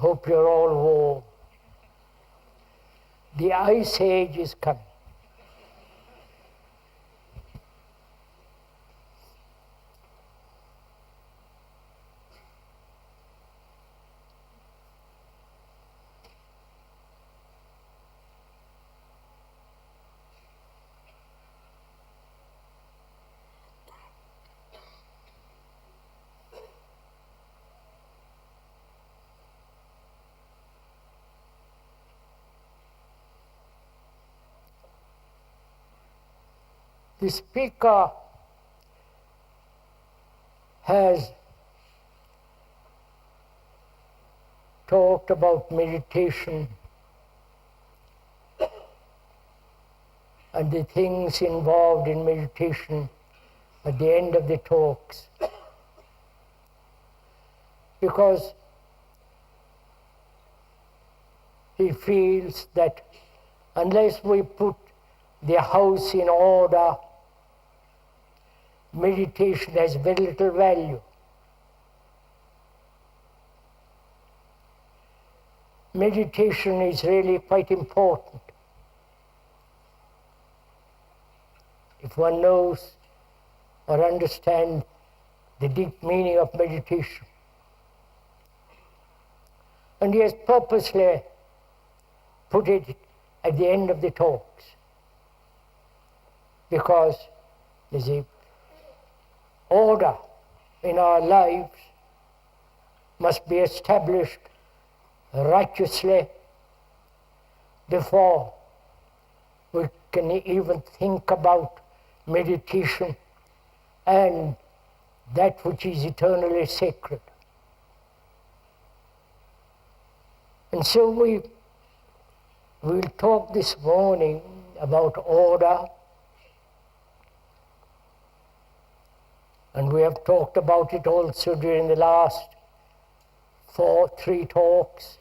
hope you're all warm. The ice age is coming. The speaker has talked about meditation and the things involved in meditation at the end of the talks, because he feels that unless we put the house in order, meditation has very little value. Meditation is really quite important. If one knows or understands the deep meaning of meditation. And he has purposely put it at the end of the talks, because there's a order in our lives must be established righteously before we can even think about meditation and that which is eternally sacred. And so we will talk this morning about order. And we have talked about it also during the last three talks.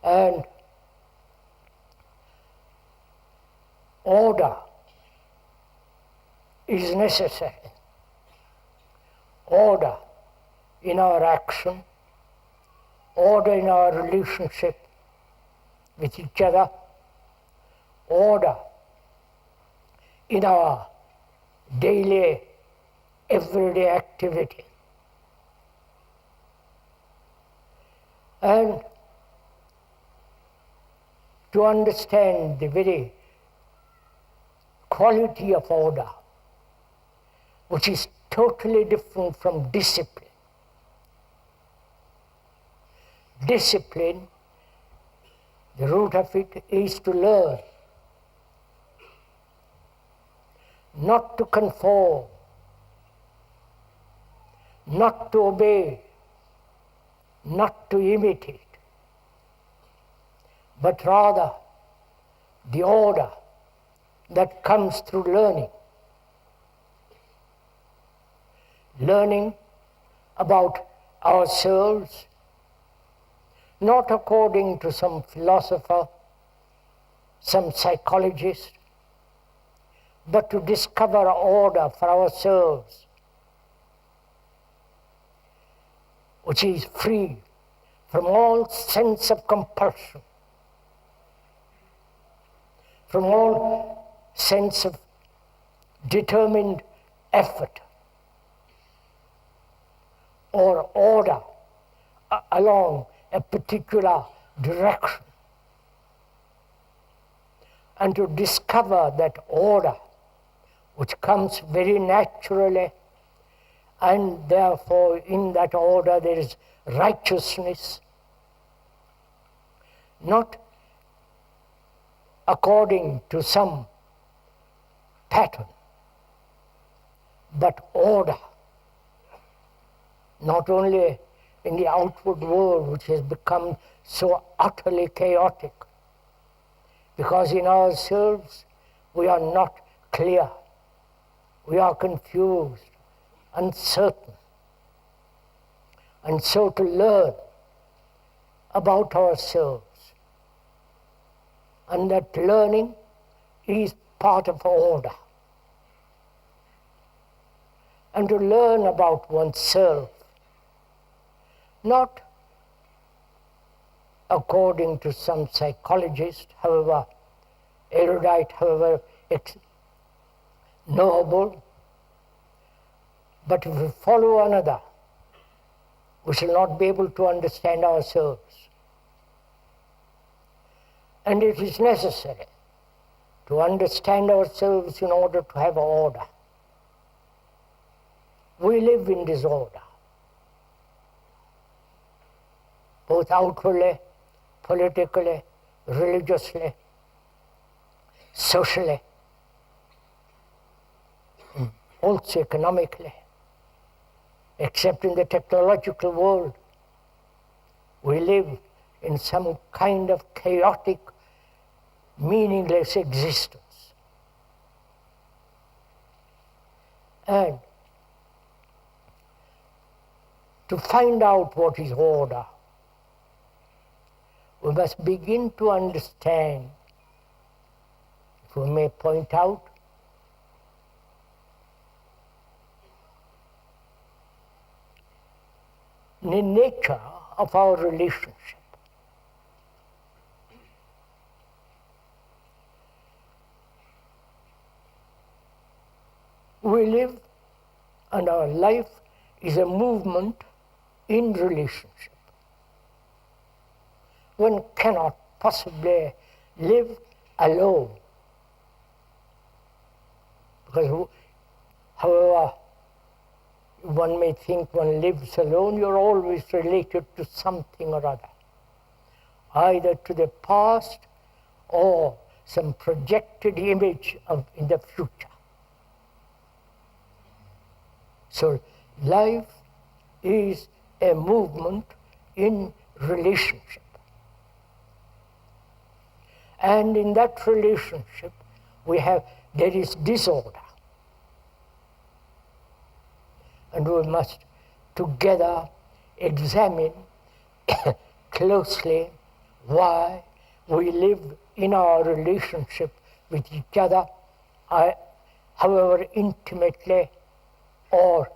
And order is necessary. Order in our action, order in our relationship with each other, order in our daily, everyday activity. And to understand the very quality of order, which is totally different from discipline. Discipline, the root of it is to learn, not to conform, not to obey, not to imitate, but rather the order that comes through learning. Learning about ourselves, not according to some philosopher, some psychologist, but to discover order for ourselves, which is free from all sense of compulsion, from all sense of determined effort or order along a particular direction, and to discover that order which comes very naturally, and therefore in that order there is righteousness, not according to some pattern, but order, not only in the outward world which has become so utterly chaotic, because in ourselves we are not clear, we are confused, uncertain. And so to learn about ourselves, and that learning is part of order. And to learn about oneself, not according to some psychologists, however erudite, however knowable. But if we follow another, we shall not be able to understand ourselves. And it is necessary to understand ourselves in order to have order. We live in disorder, both outwardly, politically, religiously, socially, and also economically. Except in the technological world, we live in some kind of chaotic, meaningless existence. And to find out what is order, we must begin to understand, if we may point out, the nature of our relationship. We live, and our life is a movement in relationship. One cannot possibly live alone, because however one may think one lives alone, you're always related to something or other, either to the past or some projected image in the future. So life is a movement in relationship. And in that relationship, there is disorder. And we must together examine closely why we live in our relationship with each other, however intimately or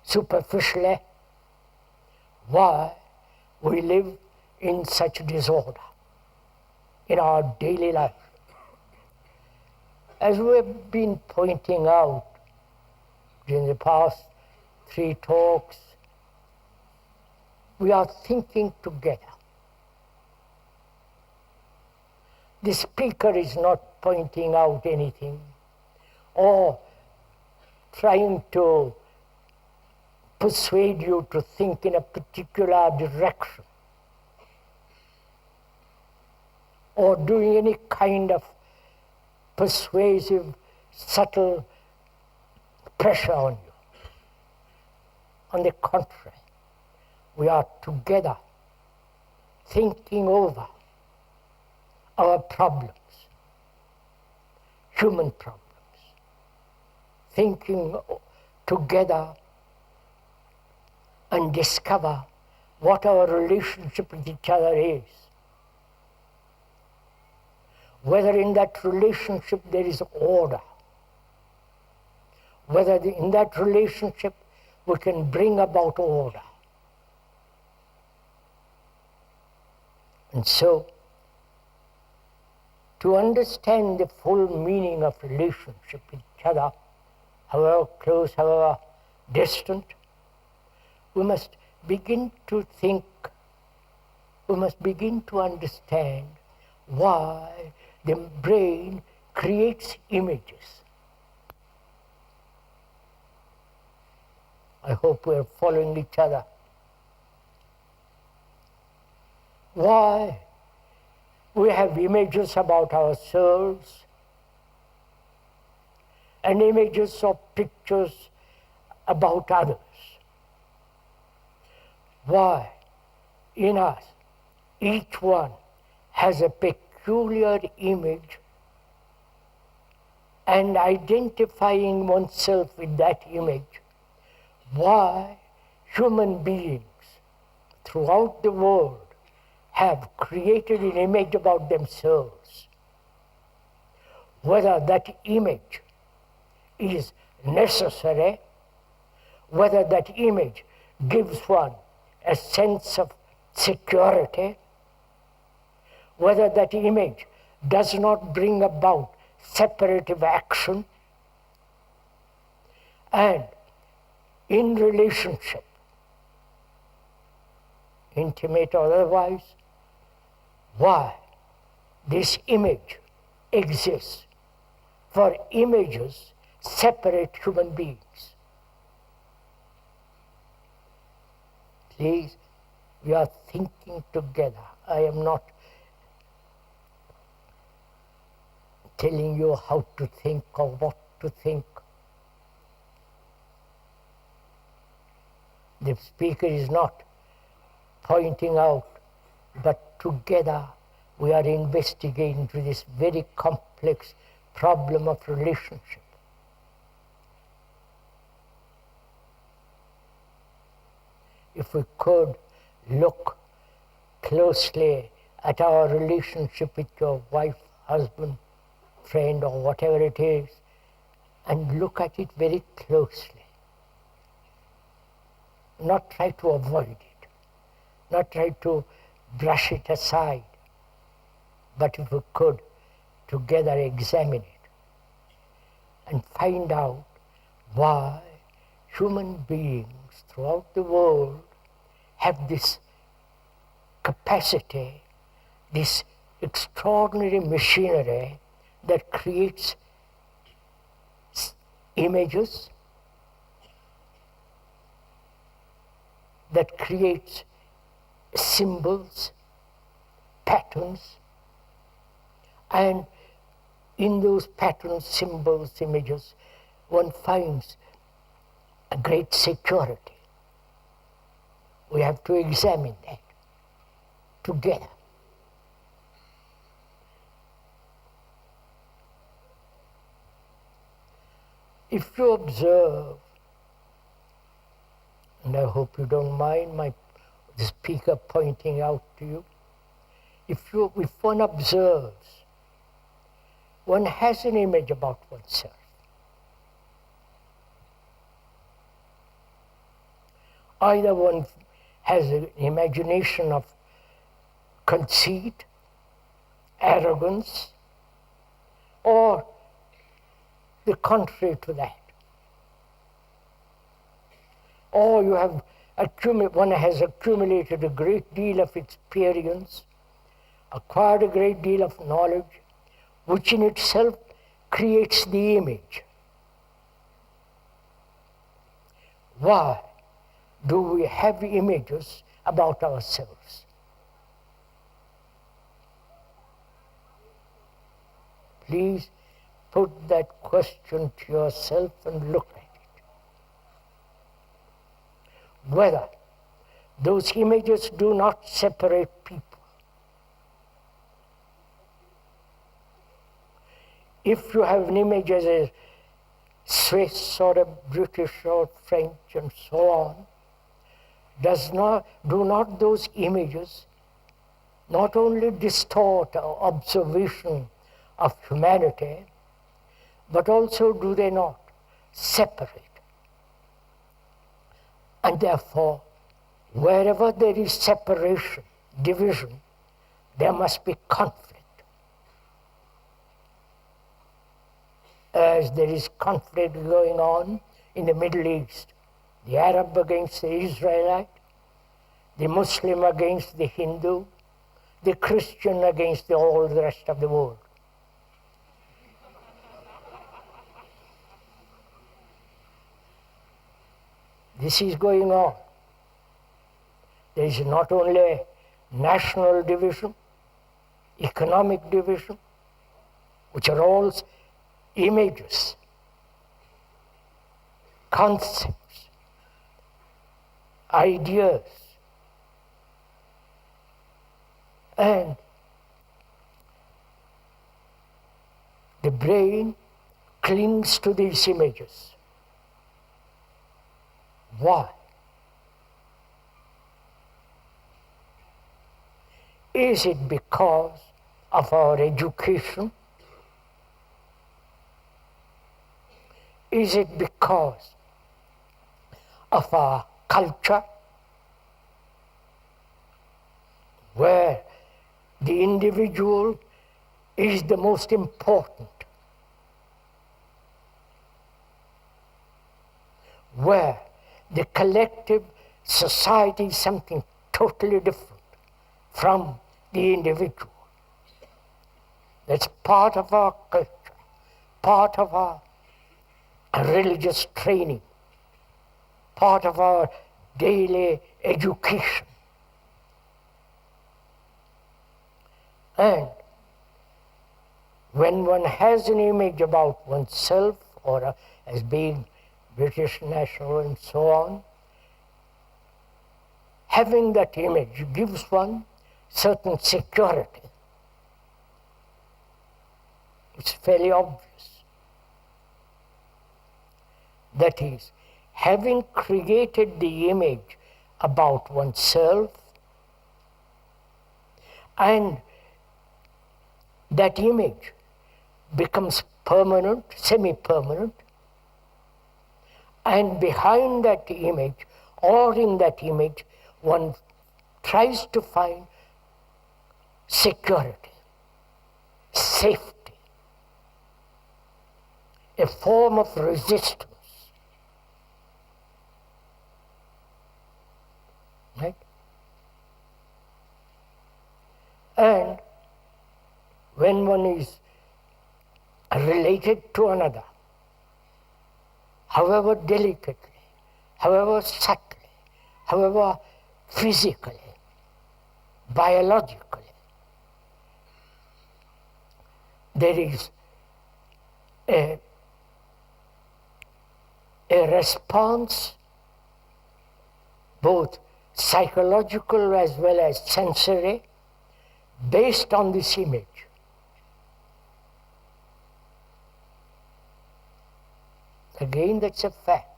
superficially, why we live in such disorder in our daily life. As we have been pointing out during the past 3 talks, we are thinking together. The speaker is not pointing out anything or trying to persuade you to think in a particular direction or doing any kind of persuasive, subtle pressure on you. On the contrary, we are together thinking over our problems, human problems, thinking together and discover what our relationship with each other is. Whether in that relationship there is order, whether in that relationship we can bring about order. And so, to understand the full meaning of relationship with each other, however close, however distant, we must begin to think, we must begin to understand why the brain creates images. I hope we are following each other. Why we have images about ourselves and images or pictures about others. Why in us each one has a peculiar image, and identifying oneself with that image. Why human beings throughout the world have created an image about themselves. Whether that image is necessary, whether that image gives one a sense of security, whether that image does not bring about separative action, and in relationship, intimate or otherwise, why this image exists. For images separate human beings. Please, we are thinking together. I am not telling you how to think or what to think. The speaker is not pointing out, but together we are investigating into this very complex problem of relationship. If we could look closely at our relationship with your wife, husband, friend, or whatever it is, and look at it very closely. Not try to avoid it, not try to brush it aside, but if we could together examine it and find out why human beings throughout the world have this capacity, this extraordinary machinery that creates images, that creates symbols, patterns, and in those patterns, symbols, images, one finds a great security. We have to examine that together. If you observe, and I hope you don't mind the speaker pointing out to you, if one observes, one has an image about oneself. Either one has an imagination of conceit, arrogance, or the contrary to that. Or one has accumulated a great deal of experience, acquired a great deal of knowledge, which in itself creates the image. Why do we have images about ourselves? Please put that question to yourself and look at it. Whether those images do not separate people. If you have an image as a Swiss or a British or French and so on, do not those images not only distort our observation of humanity, but also do they not separate? And therefore, wherever there is separation, division, there must be conflict. As there is conflict going on in the Middle East, the Arab against the Israelite, the Muslim against the Hindu, the Christian against all the rest of the world. This is going on. There is not only national division, economic division, which are all images, concepts, ideas, and the brain clings to these images. Why? Is it because of our education? Is it because of our culture, where the individual is the most important, where the collective society is something totally different from the individual. That's part of our culture, part of our religious training, part of our daily education. And when one has an image about oneself or as being British national and so on, having that image gives one certain security. It's fairly obvious. That is, having created the image about oneself, and that image becomes permanent, semi-permanent, and behind that image or in that image one tries to find security, safety, a form of resistance. Right? And when one is related to another, however delicately, however subtly, however physically, biologically, there is a response, both psychological as well as sensory, based on this image. Again, that's a fact.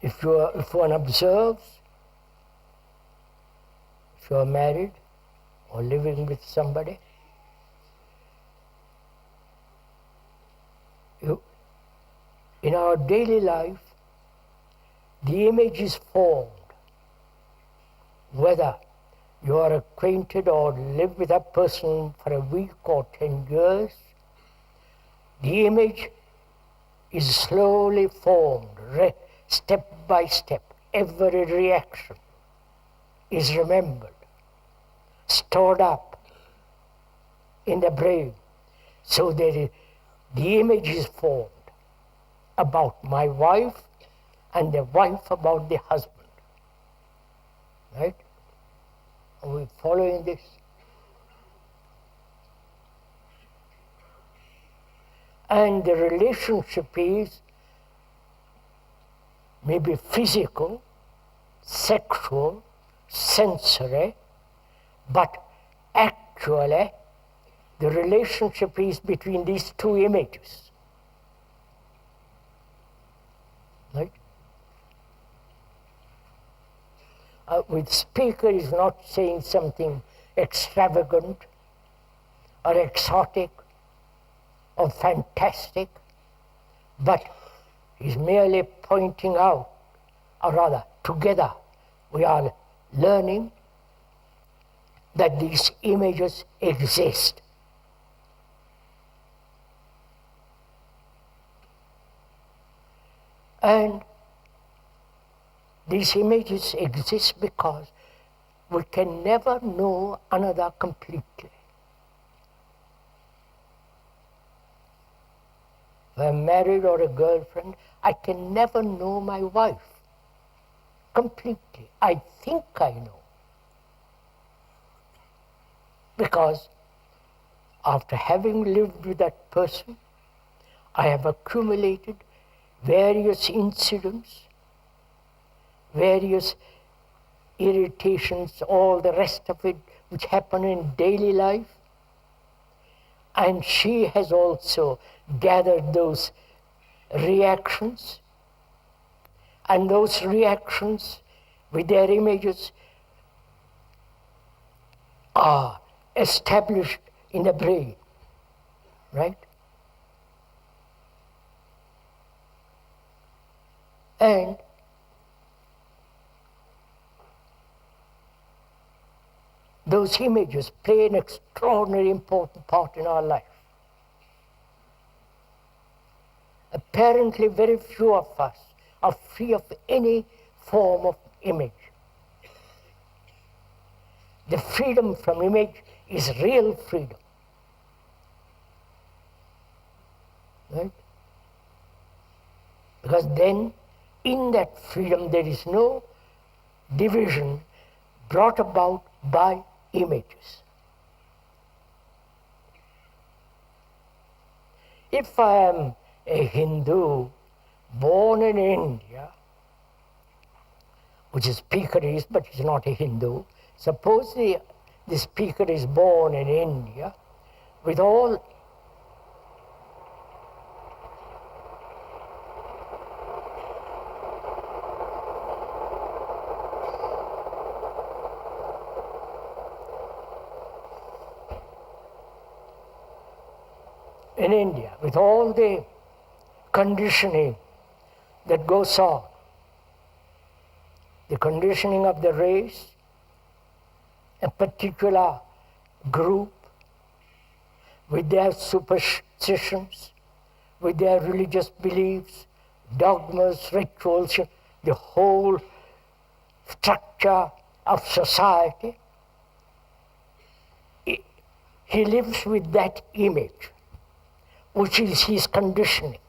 If one observes, if you are married or living with somebody, in our daily life, the image is formed, whether you are acquainted or live with a person for a week or 10 years, the image is slowly formed, step by step. Every reaction is remembered, stored up in the brain. So the image is formed about my wife and the wife about the husband. Right? Are we following this? And the relationship is maybe physical, sexual, sensory, but actually the relationship is between these two images. Right? With speaker is not saying something extravagant or exotic or fantastic, but is merely pointing out, or rather, together we are learning that these images exist. And these images exist because we can never know another completely. If I'm married or a girlfriend, I can never know my wife completely. I think I know. Because after having lived with that person, I have accumulated various incidents, various irritations, all the rest of it which happen in daily life. And she has also gathered those reactions, and those reactions with their images are established in the brain, right? And those images play an extraordinarily important part in our life. Apparently, very few of us are free of any form of image. The freedom from image is real freedom. Right? Because then, in that freedom, there is no division brought about by images. If I am a Hindu born in India, which the speaker is, but he's not a Hindu, suppose the speaker is born in India with all in India, with all the conditioning that goes on, the conditioning of the race, a particular group, with their superstitions, with their religious beliefs, dogmas, rituals, the whole structure of society, he lives with that image, which is his conditioning.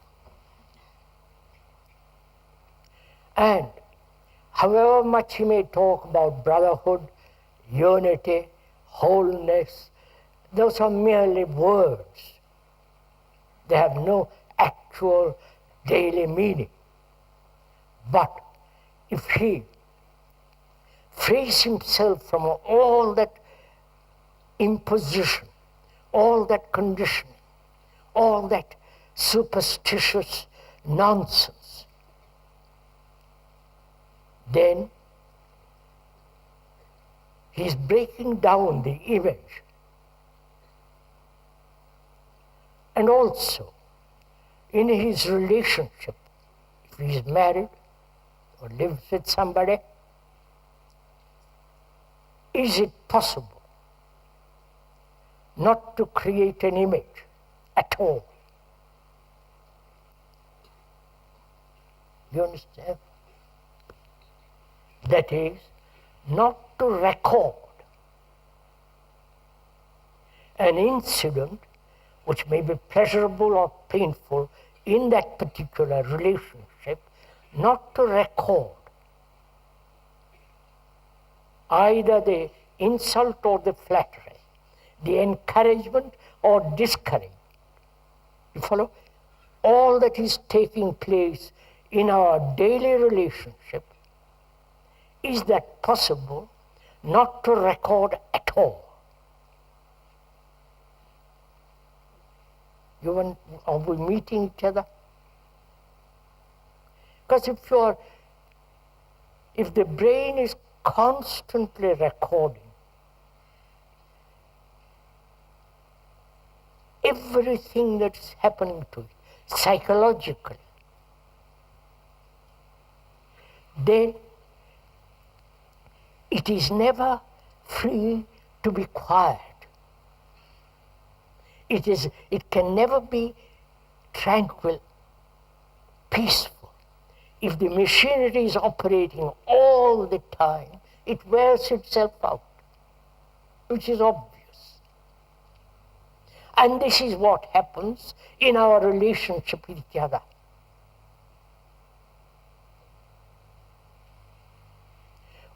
And however much he may talk about brotherhood, unity, wholeness, those are merely words. They have no actual daily meaning. But if he frees himself from all that imposition, all that conditioning, all that superstitious nonsense, then he's breaking down the image. And also, in his relationship, if he is married or lives with somebody, is it possible not to create an image at all? You understand? That is, not to record an incident which may be pleasurable or painful in that particular relationship, not to record either the insult or the flattery, the encouragement or discouragement. You follow? All that is taking place in our daily relationship, is that possible not to record at all? Are we meeting each other? Because if the brain is constantly recording everything that's happening to it psychologically, then it is never free to be quiet. It can never be tranquil, peaceful. If the machinery is operating all the time, it wears itself out, which is obvious. And this is what happens in our relationship with each other.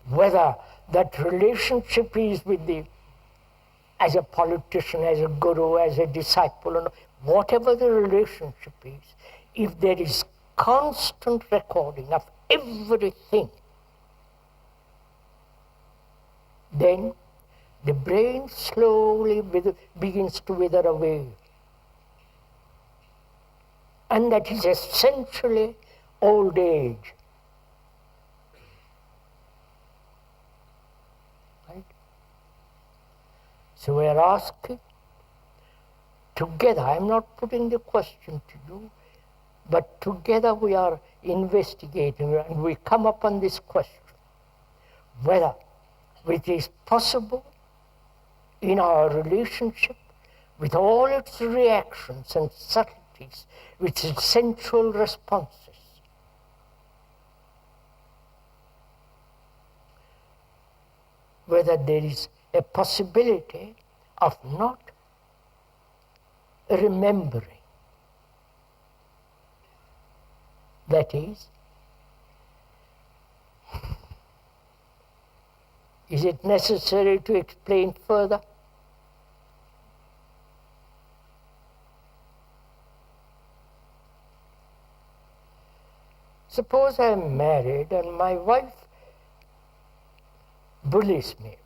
Whether that relationship is with as a politician, as a guru, as a disciple, or whatever the relationship is, if there is constant recording of everything, then the brain slowly begins to wither away. And that is essentially old age. Right? So we are asking together, I'm not putting the question to you, but together we are investigating and we come upon this question, whether it is possible in our relationship with all its reactions and subtleties, with its sensual responses. Whether there is a possibility of not remembering. That is it necessary to explain further? Suppose I am married and my wife bullies me,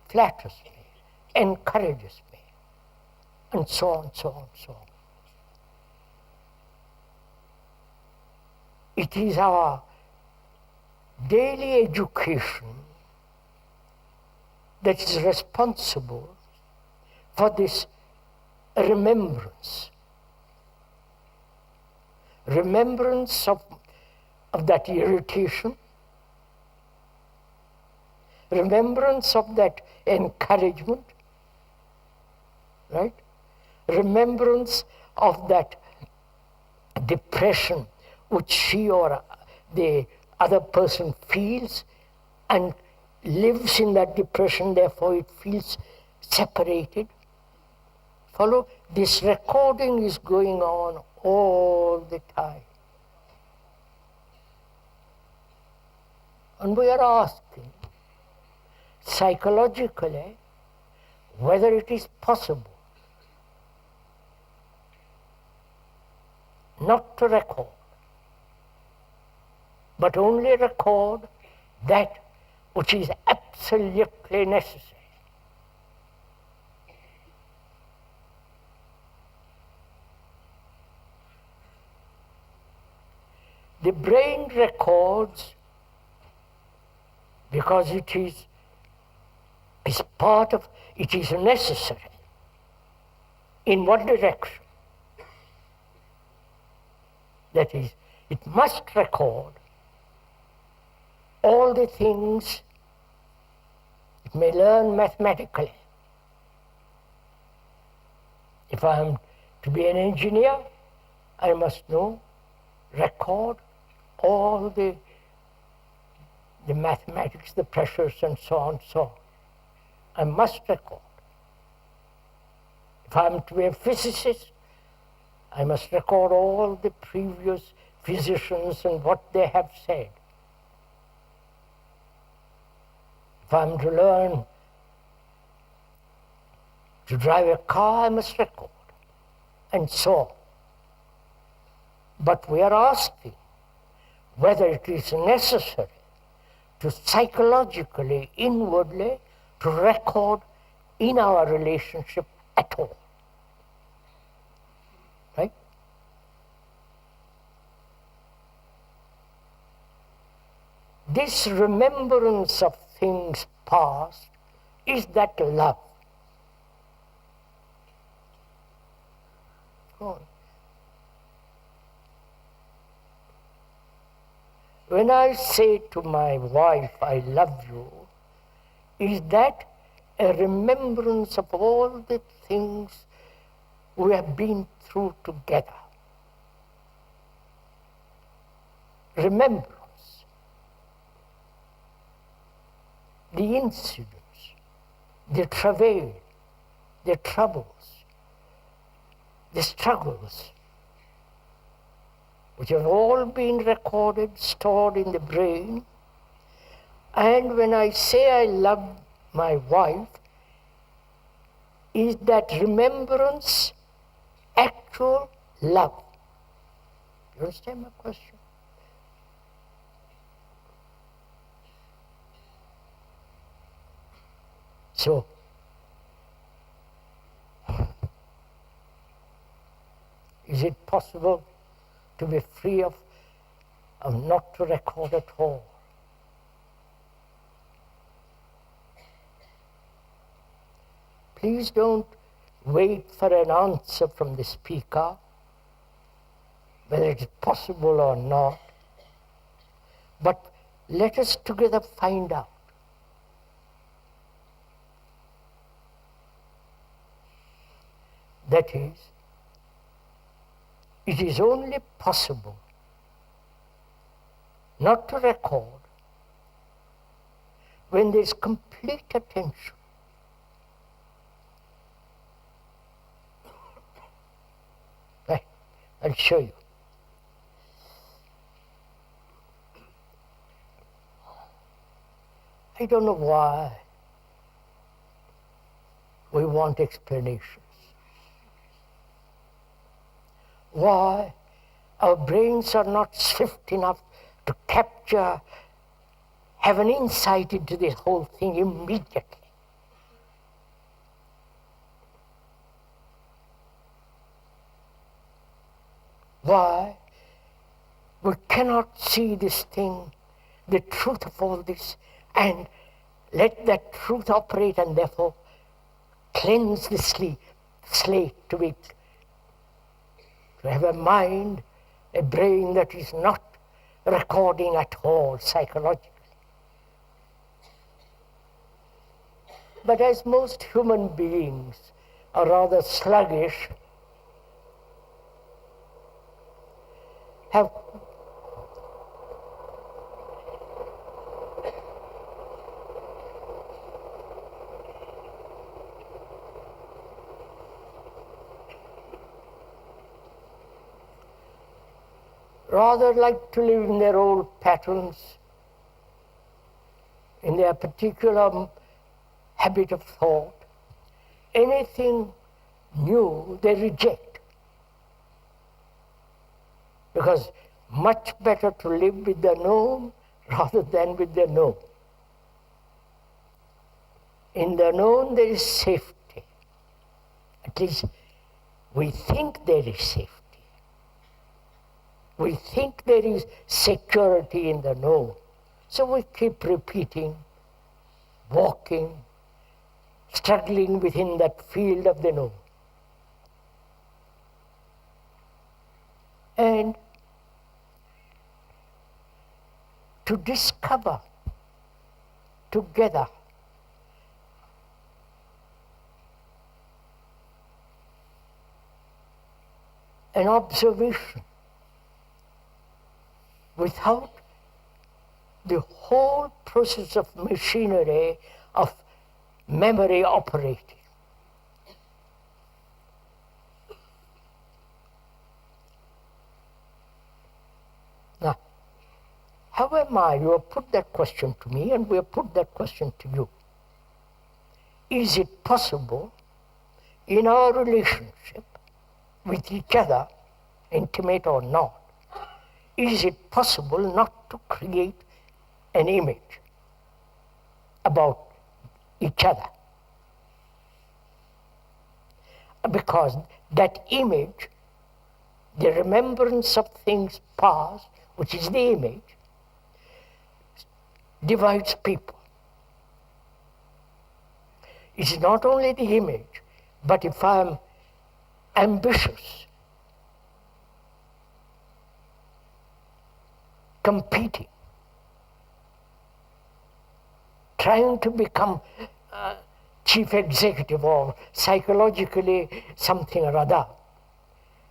flatters me, encourages me, and so on, so on, so on. It is our daily education that is responsible for this remembrance. Remembrance of that irritation, remembrance of that encouragement, right? Remembrance of that depression which she or the other person feels and lives in that depression, therefore it feels separated. Follow? This recording is going on all the time. And we are asking psychologically whether it is possible not to record, but only record that which is absolutely necessary. The brain records because it is part of, it is necessary. In what direction? That is, it must record all the things it may learn mathematically. If I am to be an engineer, I must record all the mathematics, the pressures, and so on, so on. I must record. If I am to be a physicist, I must record all the previous physicians and what they have said. If I am to learn to drive a car, I must record, and so on. But we are asking whether it is necessary to psychologically, inwardly, to record in our relationship at all. Right? This remembrance of things past is that love. Go on. When I say to my wife, I love you, is that a remembrance of all the things we have been through together? Remembrance. The incidents, the travail, the troubles, the struggles, which have all been recorded, stored in the brain. And when I say I love my wife, is that remembrance actual love? You understand my question? So, is it possible to be free of not to record at all? Please don't wait for an answer from the speaker, whether it is possible or not, but let us together find out. That is, it is only possible not to record when there is complete attention. I'll show you. I don't know why we want explanations. Why our brains are not swift enough to capture, have an insight into this whole thing immediately. Why we cannot see this thing, the truth of all this, and let that truth operate and therefore cleanse the slate to have a mind, a brain that is not recording at all psychologically. But as most human beings are rather sluggish, have rather like to live in their old patterns, in their particular habit of thought. Anything new they reject. Because much better to live with the known rather than with the known. In the known there is safety. At least we think there is safety. We think there is security in the known. So we keep repeating, walking, struggling within that field of the known. And to discover together an observation without the whole process of machinery of memory operating. Now, how am I? You have put that question to me and we have put that question to you. Is it possible in our relationship with each other, intimate or not, is it possible not to create an image about each other? Because that image, the remembrance of things past, which is the image, divides people. It is not only the image, but if I am ambitious, competing, trying to become chief executive or psychologically something or other,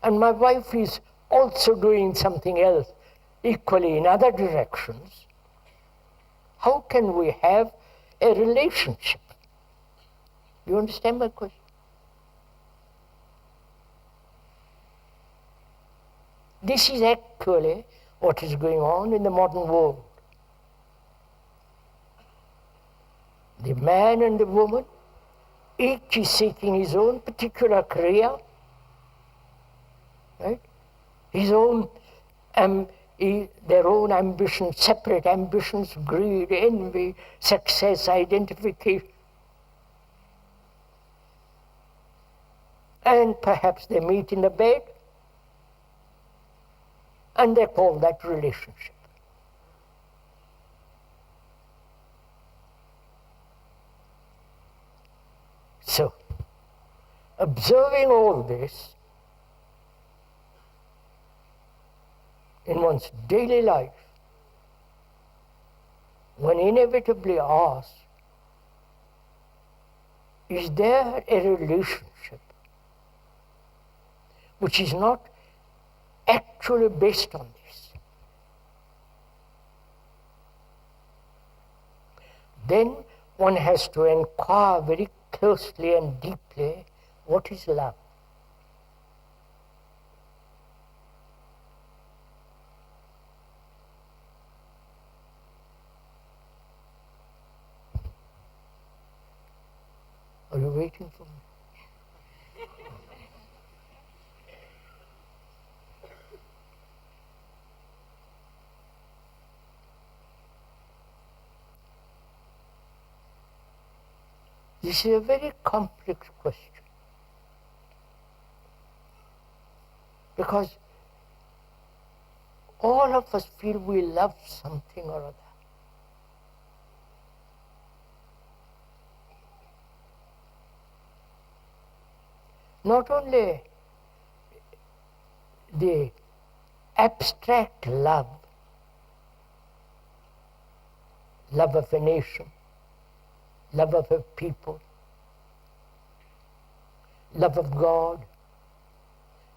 and my wife is also doing something else equally in other directions, how can we have a relationship? You understand my question? This is actually what is going on in the modern world. The man and the woman, each is seeking his own particular career, right? His own, their own ambitions, separate ambitions, greed, envy, success, identification. And perhaps they meet in the bed, and they call that relationship. So, observing all this in one's daily life, one inevitably asks, is there a relationship which is not actually based on this, then one has to inquire very closely and deeply, what is love? Are you waiting for me? This is a very complex question, because all of us feel we love something or other. Not only the abstract love, love of a nation, love of a people, love of God,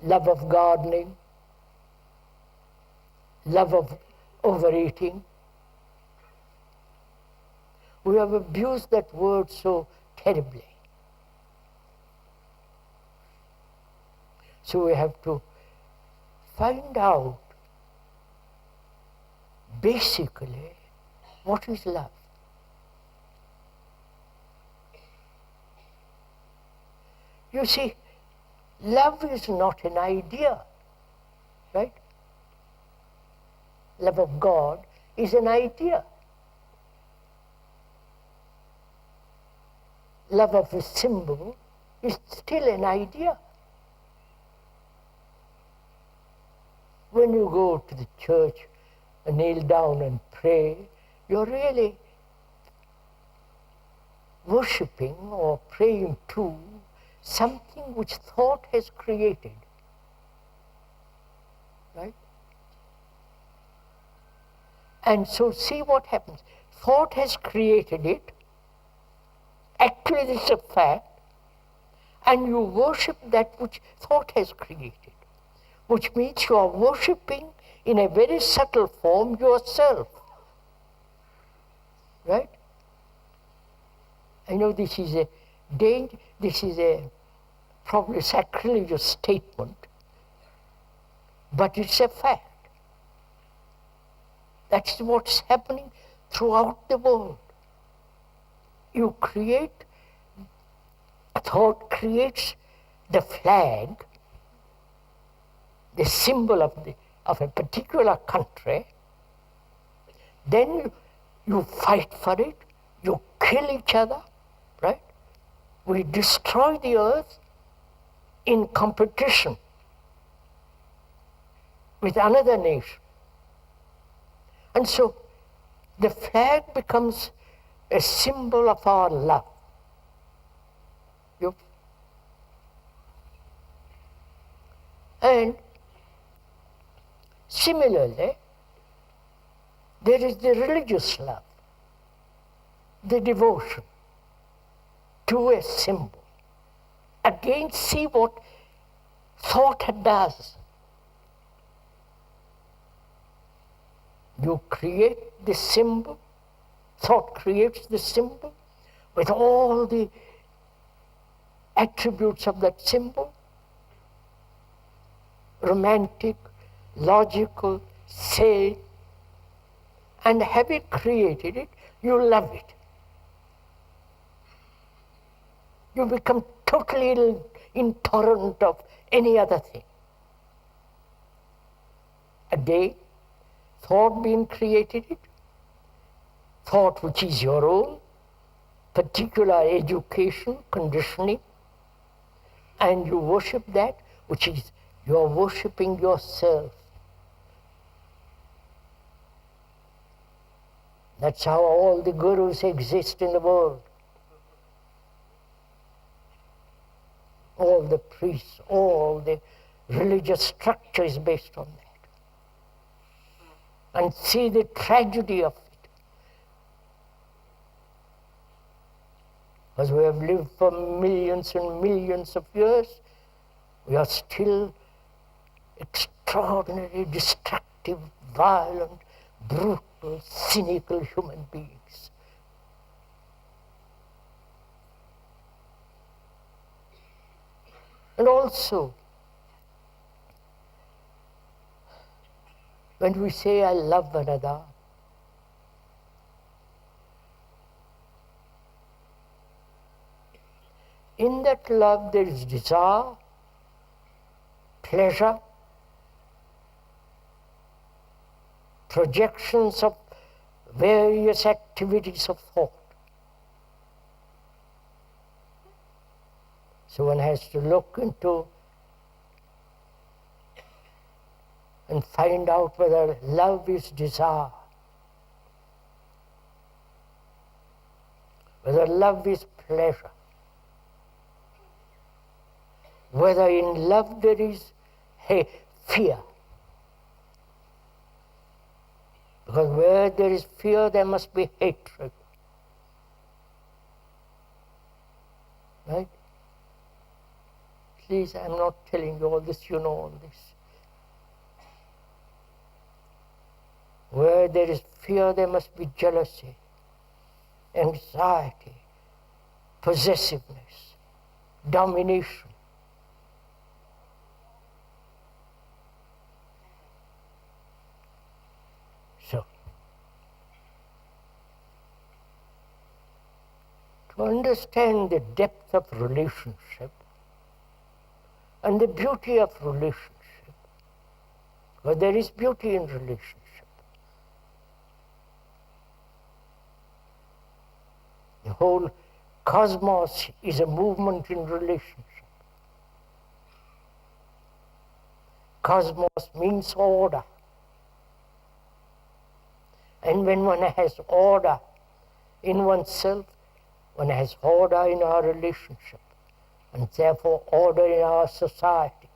love of gardening, love of overeating. We have abused that word so terribly. So we have to find out basically what is love. You see, love is not an idea, right? Love of God is an idea. Love of a symbol is still an idea. When you go to the church and kneel down and pray, you're really worshipping or praying to something which thought has created, right? And so see what happens. Thought has created it. Actually, this is a fact. And you worship that which thought has created, which means you are worshipping in a very subtle form yourself, right? I know this is a probably sacrilegious statement, but it's a fact. That's what's happening throughout the world. You create, thought creates the flag, the symbol of a particular country, then you fight for it, you kill each other, right? We destroy the earth in competition with another nation. And so the flag becomes a symbol of our love. And similarly, there is the religious love, the devotion to a symbol. Again, see what thought does. You create the symbol, thought creates the symbol with all the attributes of that symbol, romantic, logical, sane, and having created it, you love it. You become totally intolerant of any other thing. Again, thought being created it, thought which is your own, particular education, conditioning, and you worship that which is, you are worshipping yourself. That's how all the gurus exist in the world. All the priests, all the religious structure is based on that. And see the tragedy of it. As we have lived for millions and millions of years, we are still extraordinary, destructive, violent, brutal, cynical human beings. And also, when we say, I love another, in that love there is desire, pleasure, projections of various activities of thought. So one has to look into and find out whether love is desire, whether love is pleasure, whether in love there is fear. Because where there is fear, there must be hatred. Right? Please, I'm not telling you all this, you know all this. Where there is fear, there must be jealousy, anxiety, possessiveness, domination. So, to understand the depth of relationship and the beauty of relationship, because there is beauty in relationship, the whole cosmos is a movement in relationship. Cosmos means order. And when one has order in oneself, one has order in our relationship, and therefore order in our society.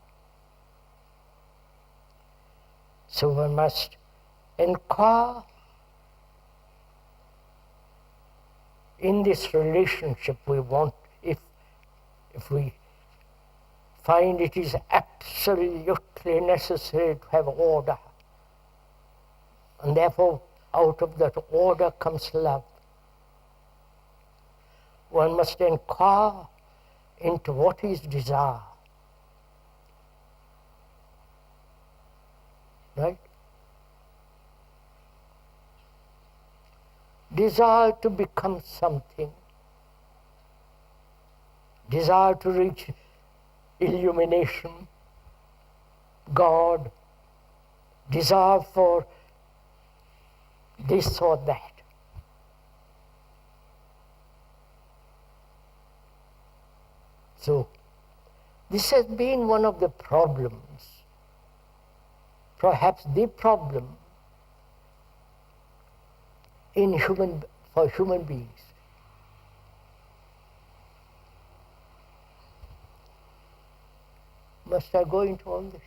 So one must inquire in this relationship we want, if we find it is absolutely necessary to have order. And therefore, out of that order comes love. One must inquire into what is desire. Right? Desire to become something. Desire to reach illumination, God, desire for this or that. So, this has been one of the problems, perhaps the problem for human beings. Must I go into all this?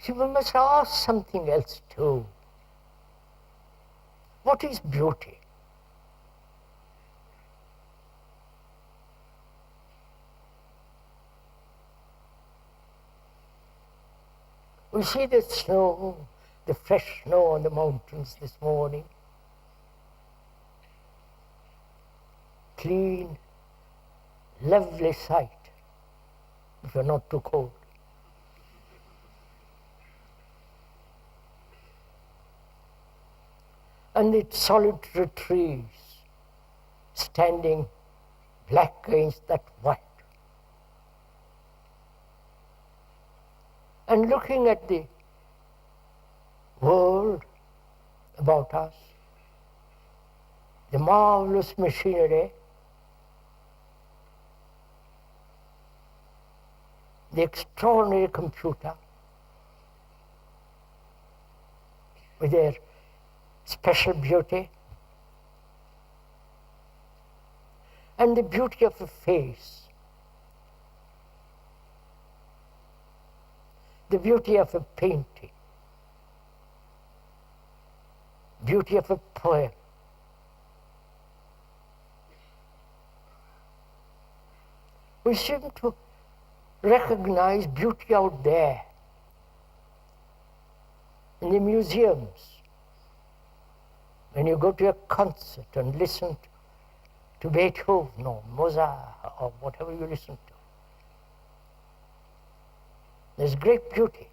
See, we must ask something else too. What is beauty? We see the snow, the fresh snow on the mountains this morning. Clean, lovely sight, if you're not too cold. And its solitary trees standing black against that white. And looking at the world about us, the marvelous machinery, the extraordinary computer, with their special beauty, and the beauty of a face, the beauty of a painting, beauty of a poem. We seem to recognize beauty out there in the museums. When you go to a concert and listen to Beethoven or Mozart or whatever you listen to, there's great beauty.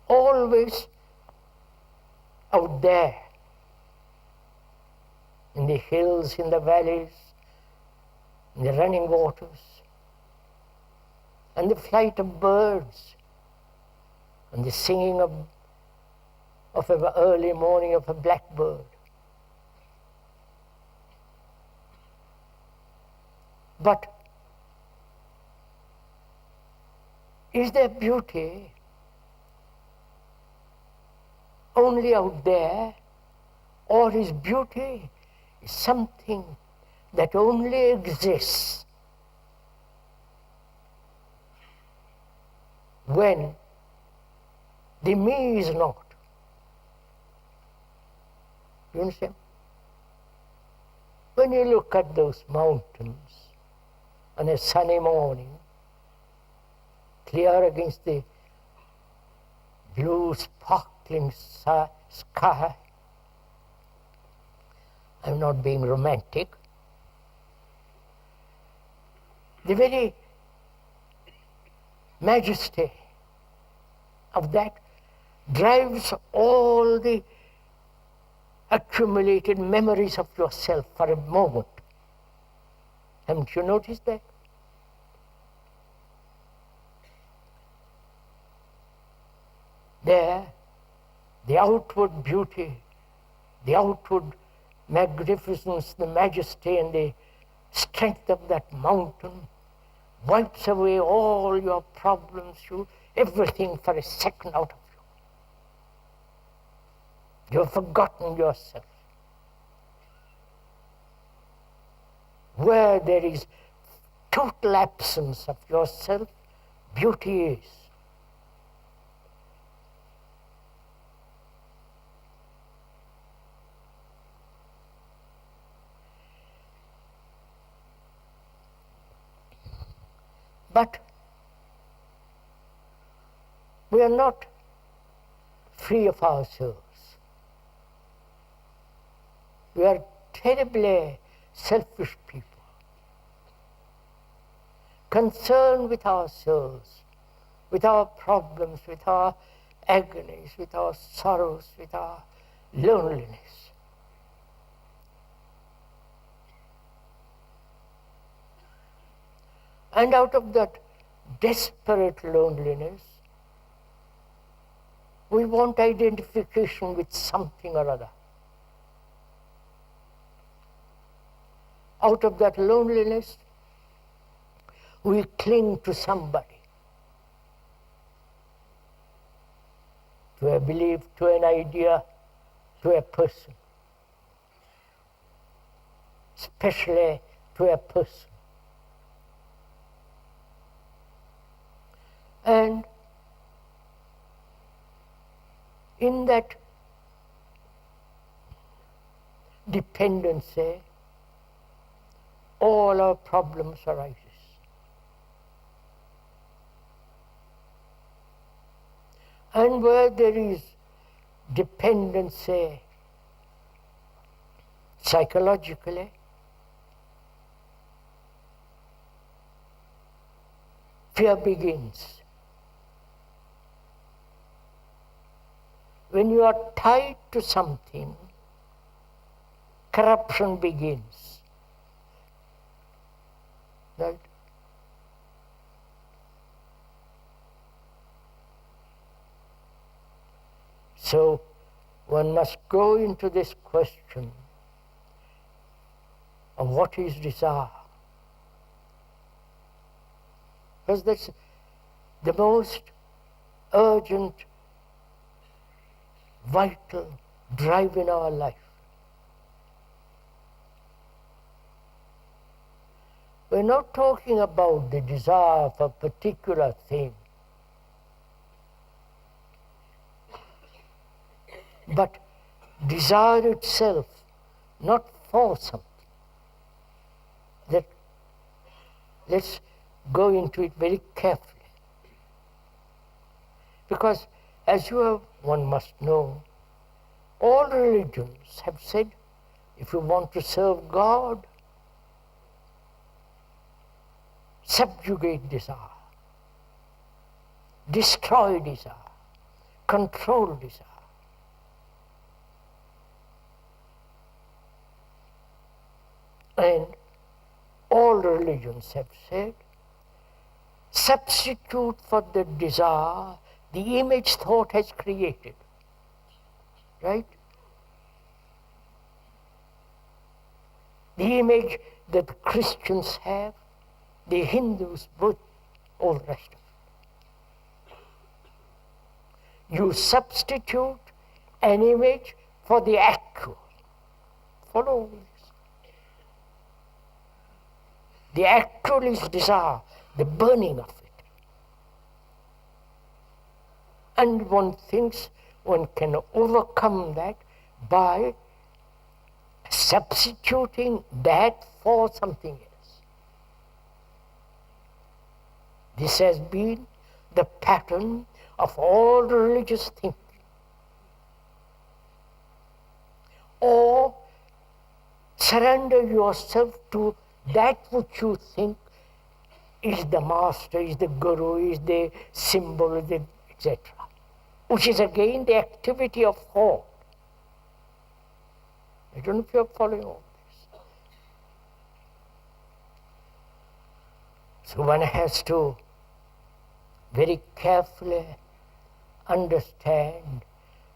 Always out there, in the hills, in the valleys, in the running waters, and the flight of birds, and the singing of an early morning of a blackbird. But is there beauty only out there, or is beauty something that only exists when the me is not? You understand? When you look at those mountains on a sunny morning, clear against the blue sparkling sky, I'm not being romantic, the very majesty of that drives all the accumulated memories of yourself for a moment. Haven't you noticed that? There, the outward beauty, the outward magnificence, the majesty and the strength of that mountain wipes away all your problems, everything for a second out of you. You have forgotten yourself. Where there is total absence of yourself, beauty is. But we are not free of ourselves. We are terribly selfish people, concerned with ourselves, with our problems, with our agonies, with our sorrows, with our loneliness. And out of that desperate loneliness, we want identification with something or other. Out of that loneliness, we cling to somebody, to a belief, to an idea, to a person, especially to a person. And in that dependency, all our problems arise. And where there is dependency psychologically, fear begins. When you are tied to something, corruption begins. Right? So one must go into this question of what is desire. Because that's the most urgent vital drive in our life. We're not talking about the desire for a particular thing, but desire itself, not for something. Let's go into it very carefully. Because as one must know, all religions have said, if you want to serve God, subjugate desire, destroy desire, control desire. And all religions have said, substitute for the desire the image thought has created. Right? The image that the Christians have, the Hindus, Buddhists, all the rest of it. You substitute an image for the actual. Follow this. The actual is desire, the burning of it. And one thinks one can overcome that by substituting that for something else. This has been the pattern of all religious thinking. Or surrender yourself to that which you think is the master, is the guru, is the symbol, etc. Which is again the activity of thought. I don't know if you're following all this. So one has to very carefully understand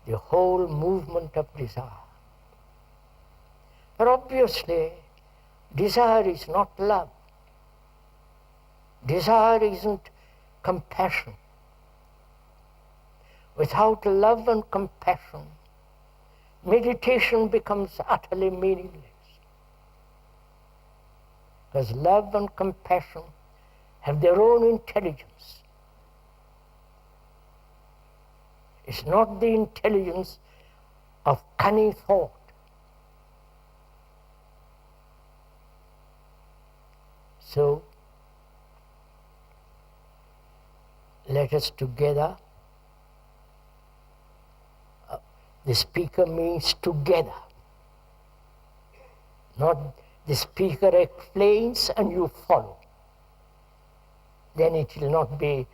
the whole movement of desire. But obviously, desire is not love. Desire isn't compassion. Without love and compassion, meditation becomes utterly meaningless. Because love and compassion have their own intelligence. It's not the intelligence of cunning thought. So, let us together. The speaker means together. Not the speaker explains and you follow. Then it will not be,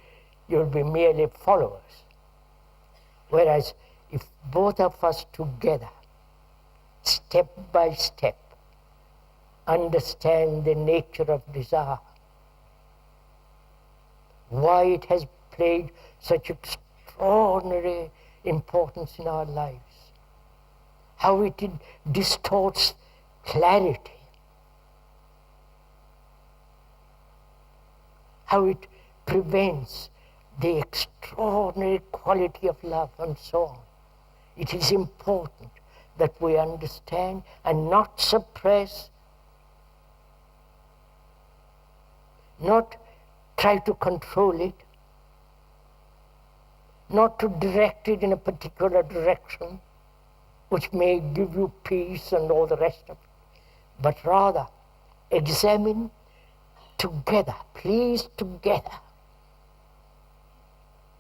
you'll be merely followers. Whereas if both of us together, step by step, understand the nature of desire, why it has played such extraordinary importance in our lives, how it distorts clarity, how it prevents the extraordinary quality of love, and so on. It is important that we understand and not suppress, not try to control it, not to direct it in a particular direction, which may give you peace and all the rest of it, but rather examine together, please together,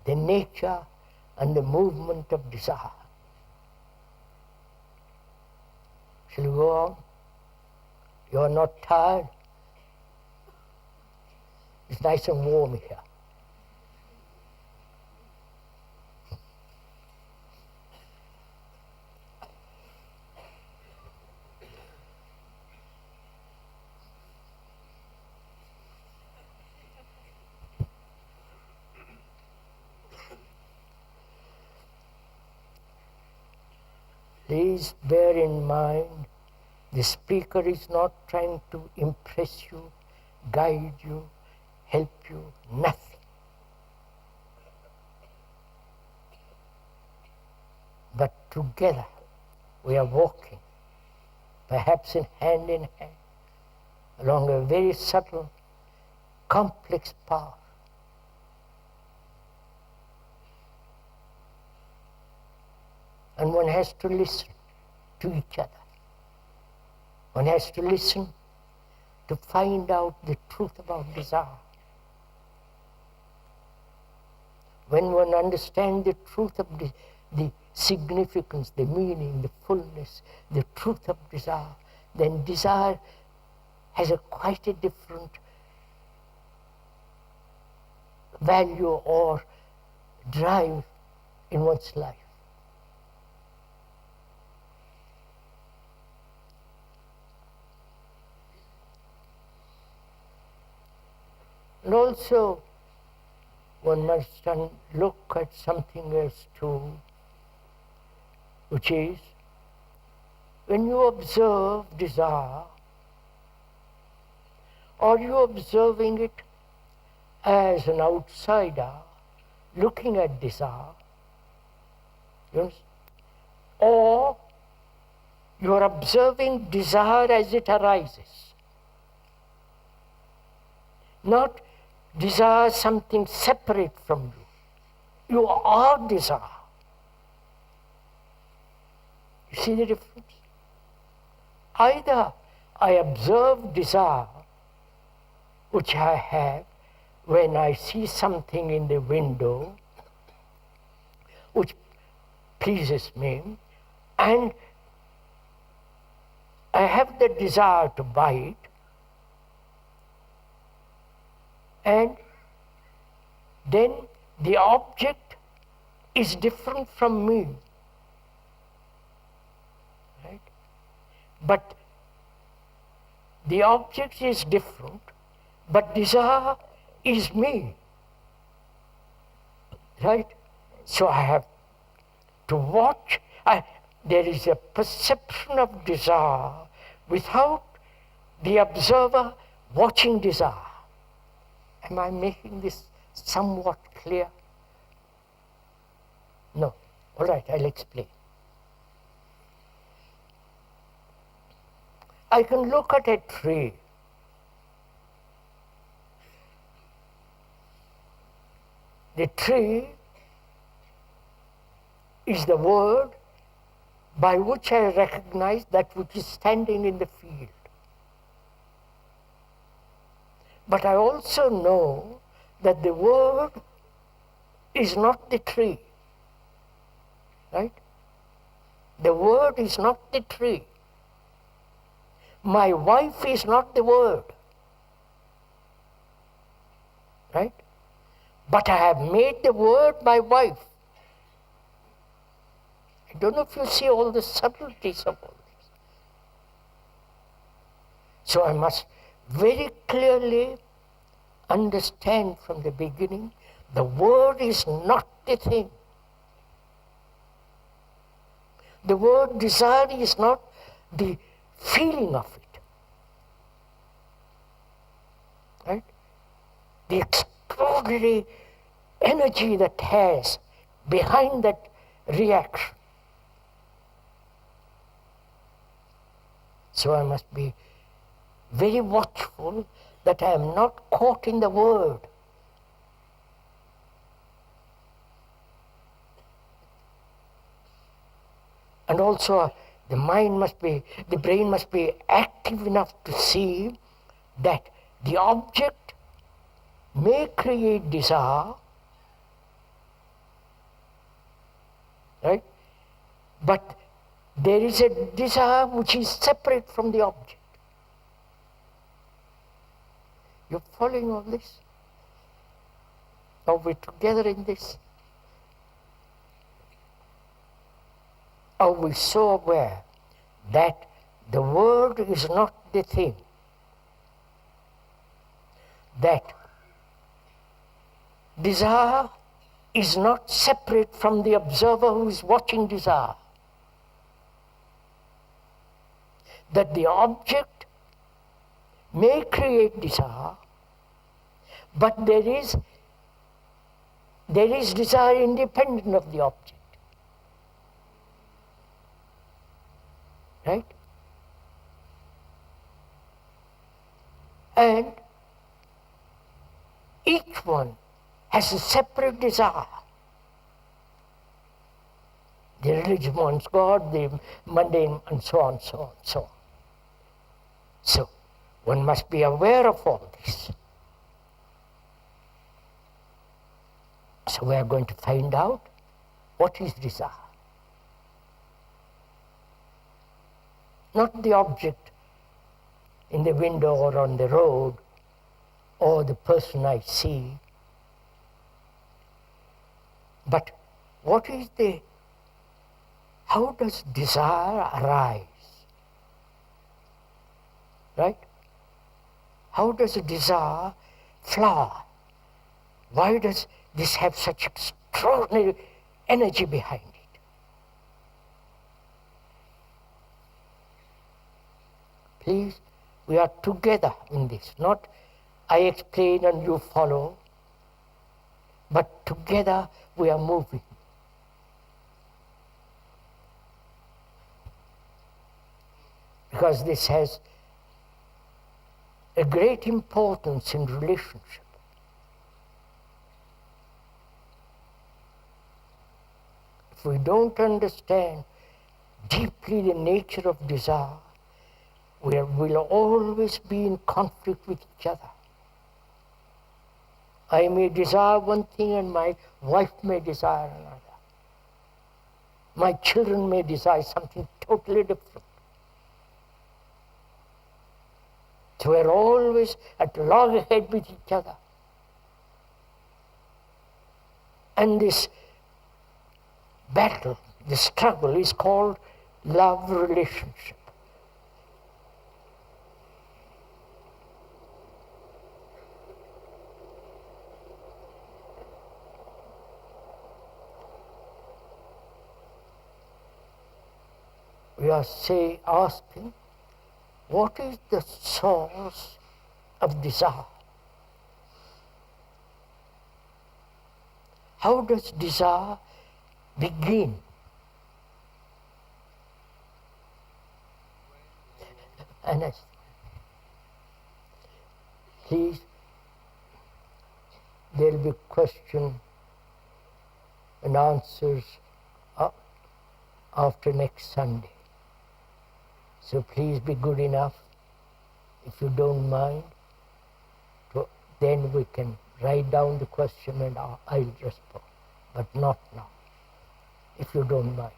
the nature and the movement of desire. Shall we go on? You are not tired? It's nice and warm here. Please bear in mind, the speaker is not trying to impress you, guide you, help you, nothing. but together we are walking, perhaps in hand, along a very subtle, complex path. And one has to listen to each other. One has to listen to find out the truth about desire. When one understands the truth of the significance, the meaning, the fullness, the truth of desire, then desire has quite a different value or drive in one's life. And also, one must look at something else too, which is, when you observe desire, are you observing it as an outsider looking at desire? Yes? Or you are observing desire as it arises. Not desire something separate from you. You are desire. You see the difference? Either I observe desire, which I have when I see something in the window which pleases me, and I have the desire to buy it, and then the object is different from me. Right? But the object is different, but desire is me. Right? So I have to watch. There is a perception of desire without the observer watching desire. Am I making this somewhat clear? No. All right, I'll explain. I can look at a tree. The tree is the word by which I recognize that which is standing in the field. But I also know that the word is not the tree. Right? The word is not the tree. My wife is not the word. Right? But I have made the word my wife. I don't know if you see all the subtleties of all this. So I must very clearly understand from the beginning, the word is not the thing. The word desire is not the feeling of it. Right? The extraordinary energy that has behind that reaction. So I must be very watchful that I am not caught in the word. And also the brain must be active enough to see that the object may create desire, right? But there is a desire which is separate from the object. You're following all this? Are we together in this? Are we so aware that the word is not the thing? That desire is not separate from the observer who is watching desire. That the object may create desire, but there is desire independent of the object. right? And each one has a separate desire. The religion wants God, the mundane, and so on, so on, so on. So, one must be aware of all this. So we are going to find out what is desire. Not the object in the window or on the road, or the person I see, but what is how does desire arise? Right? How does a desire flower? Why does this have such extraordinary energy behind it? Please, we are together in this, not I explain and you follow, but together we are moving. Because this has a great importance in relationship. If we don't understand deeply the nature of desire, we will always be in conflict with each other. I may desire one thing and my wife may desire another. My children may desire something totally different. So we're always at loggerhead with each other. And this battle, this struggle is called love relationship. We are asking, what is the source of desire? How does desire begin? And please, there will be question and answers after next Sunday. So please be good enough, if you don't mind, then we can write down the question and I'll respond, but not now, if you don't mind.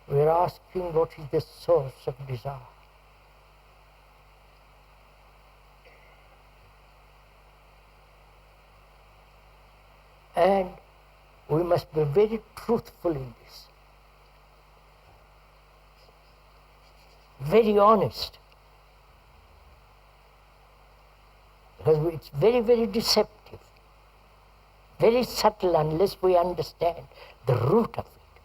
We're asking what is the source of desire. And we must be very truthful in this, very honest, because it's very, very deceptive, very subtle unless we understand the root of it.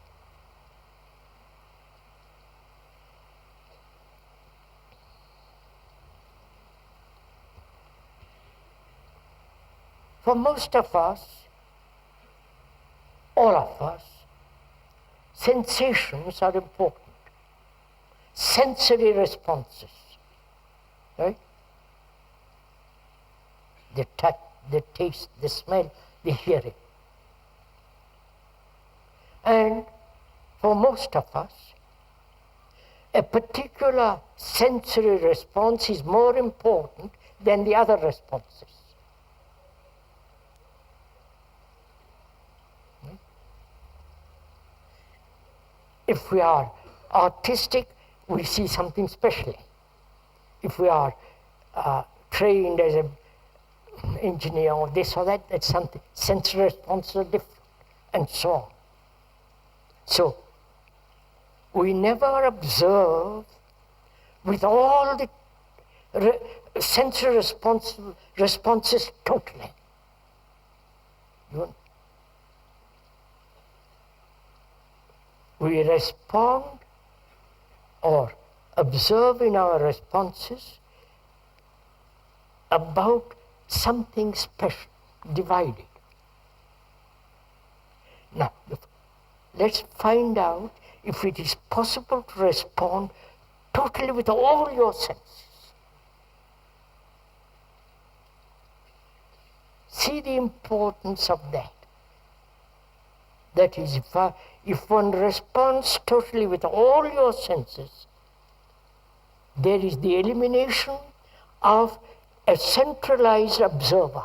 For most of us, all of us, sensations are important. Sensory responses, right? The touch, the taste, the smell, the hearing. And for most of us, a particular sensory response is more important than the other responses. If we are artistic, we see something special. If we are trained as an engineer or this or that, that's something. Sensory responses are different, and so on. So, we never observe with all the sensory responses totally. We respond or observe in our responses about something special, divided. Now, let's find out if it is possible to respond totally with all your senses. See the importance of that. That is, if one responds totally with all your senses, there is the elimination of a centralized observer.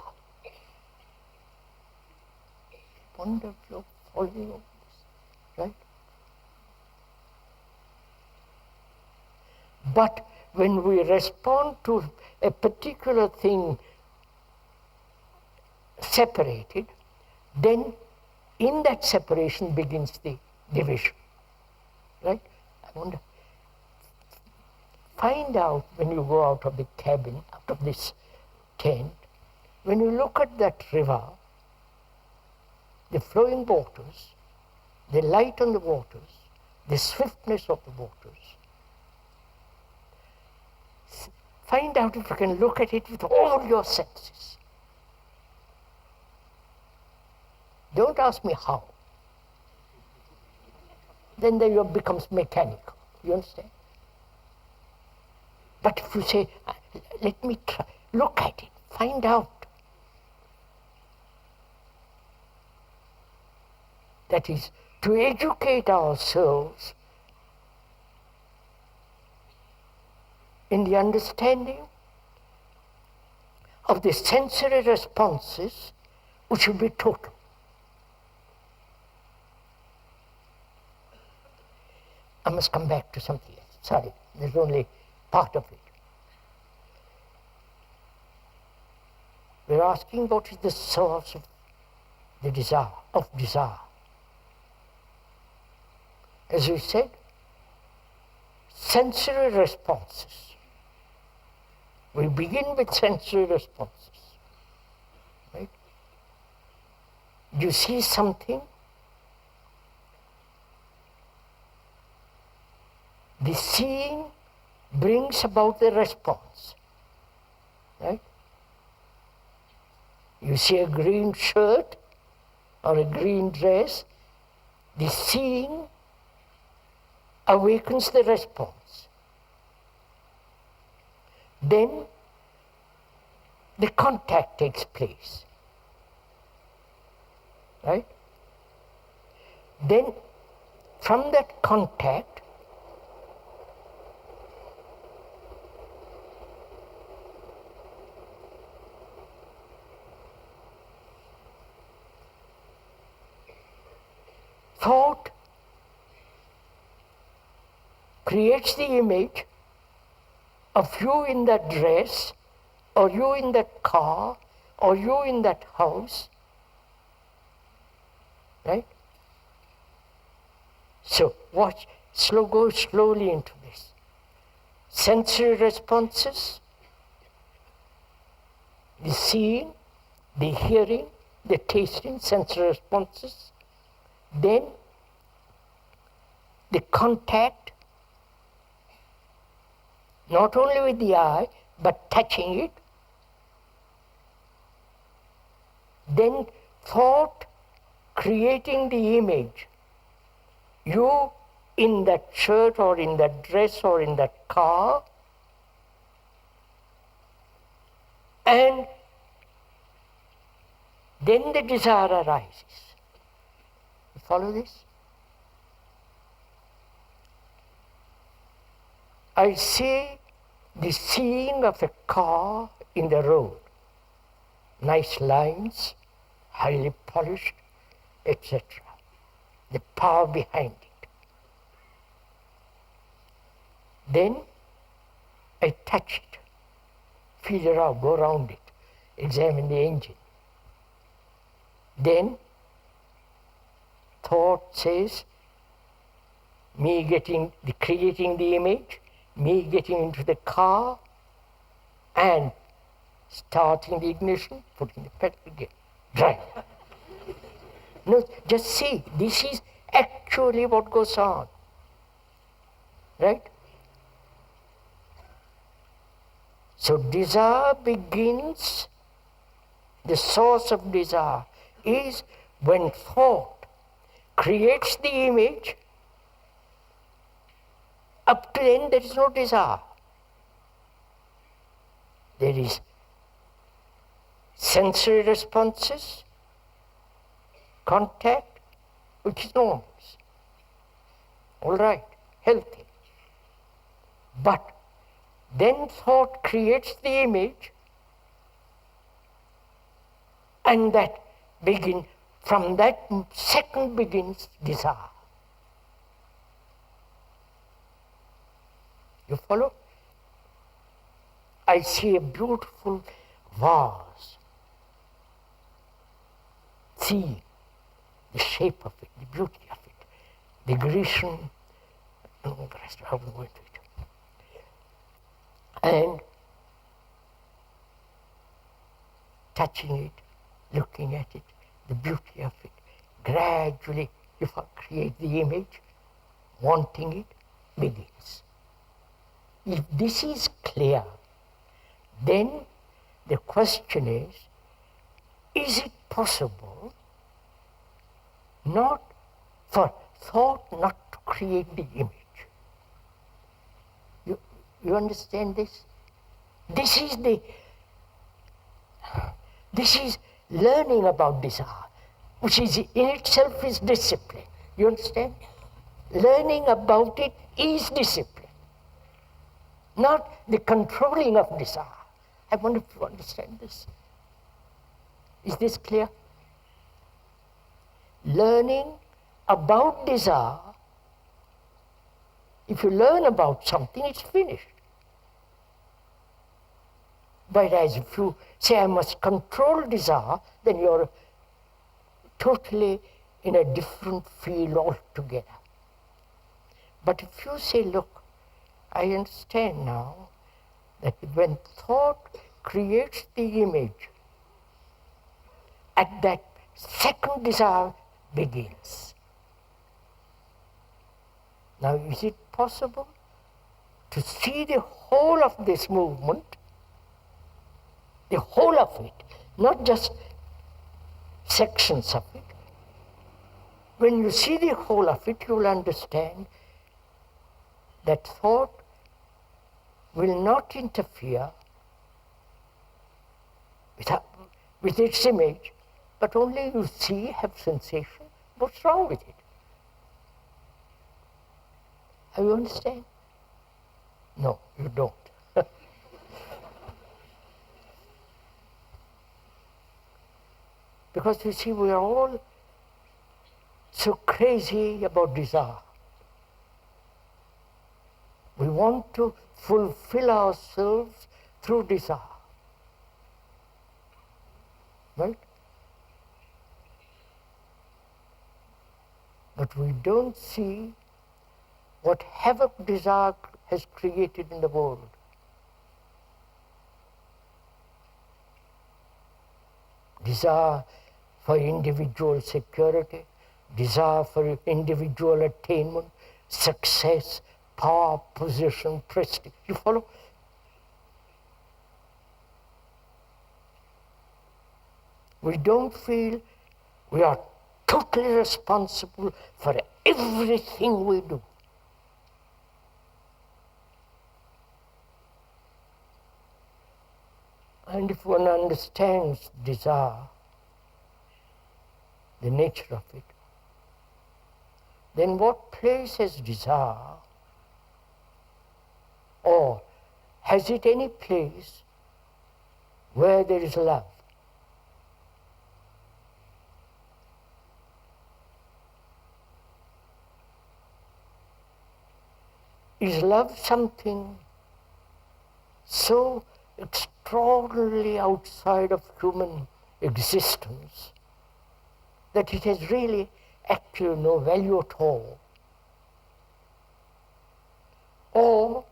Wonder if you're following all this, right? But when we respond to a particular thing separated, then in that separation begins the division, right? I wonder, find out when you go out of the cabin, out of this tent, when you look at that river, the flowing waters, the light on the waters, the swiftness of the waters, find out if you can look at it with all your senses. Don't ask me how. Then it becomes mechanical. You understand? But if you say, let me try, look at it, find out. That is, to educate ourselves in the understanding of the sensory responses which will be total. I must come back to something else. Sorry, there's only part of it. We're asking what is the source of the desire, As we said, sensory responses. We begin with sensory responses, right? You see something, the seeing brings about the response, right? You see a green shirt or a green dress, the seeing awakens the response. Then the contact takes place, right? Then from that contact, thought creates the image of you in that dress, or you in that car, or you in that house, right? So watch, go slowly into this. Sensory responses, the seeing, the hearing, the tasting, sensory responses, then the contact, not only with the eye, but touching it. Then thought creating the image. You in that shirt or in that dress or in that car. And then the desire arises. You follow this? I see the seeing of a car in the road. Nice lines, highly polished, etc. The power behind it. Then I touch it, feel around, go around it, examine the engine. Then thought says, me creating the image, me getting into the car and starting the ignition, putting the pedal again, drive. No, just see, this is actually what goes on, right? So desire begins, the source of desire is when thought creates the image, up to then there is no desire. There is sensory responses, contact, which is normal. All right, healthy. But then thought creates the image, and from that second begins desire. You follow? I see a beautiful vase. See the shape of it, the beauty of it, the Grecian, the rest I haven't going to it. And touching it, looking at it, the beauty of it, gradually, if I create the image, wanting it, begins. If this is clear, then the question is it possible not for thought not to create the image? You understand this? This is learning about desire, which is in itself is discipline. You understand? Learning about it is discipline, not the controlling of desire. I wonder if you understand this. Is this clear? Learning about desire, if you learn about something, it's finished. Whereas if you say, I must control desire, then you're totally in a different field altogether. But if you say, look, I understand now that when thought creates the image, at that second desire begins. Now, is it possible to see the whole of this movement, the whole of it, not just sections of it? When you see the whole of it, you will understand that thought will not interfere with its image, but only you see, have sensation. What's wrong with it? You understand? No, you don't. Because you see, we are all so crazy about desire. We want to fulfill ourselves through desire. Right? But we don't see what havoc desire has created in the world. Desire for individual security, desire for individual attainment, success, power, position, prestige. You follow? We don't feel we are totally responsible for everything we do. And if one understands desire, the nature of it, then what place has desire? Or has it any place where there is love? Is love something so extraordinarily outside of human existence that it has really actually no value at all? Or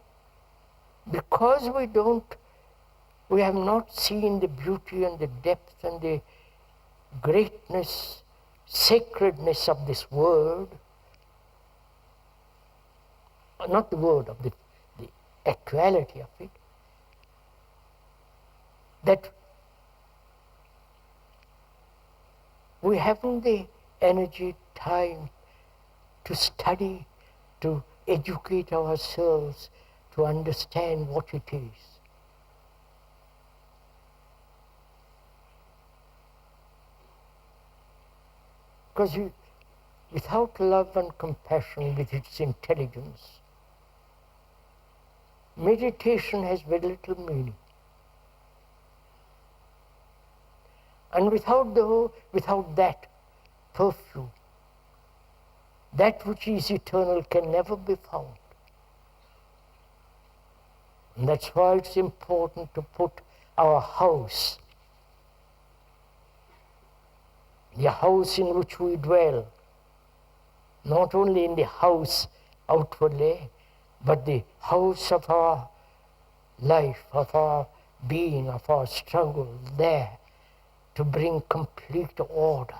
because we have not seen the beauty and the depth and the greatness, sacredness of this word, not the word, of the actuality of it, that we haven't the energy, time to study, to educate ourselves, to understand what it is. Because without love and compassion, with its intelligence, meditation has very little meaning. And without that perfume, that which is eternal can never be found. And that's why it's important to put our house, the house in which we dwell, not only in the house outwardly, but the house of our life, of our being, of our struggle there, to bring complete order.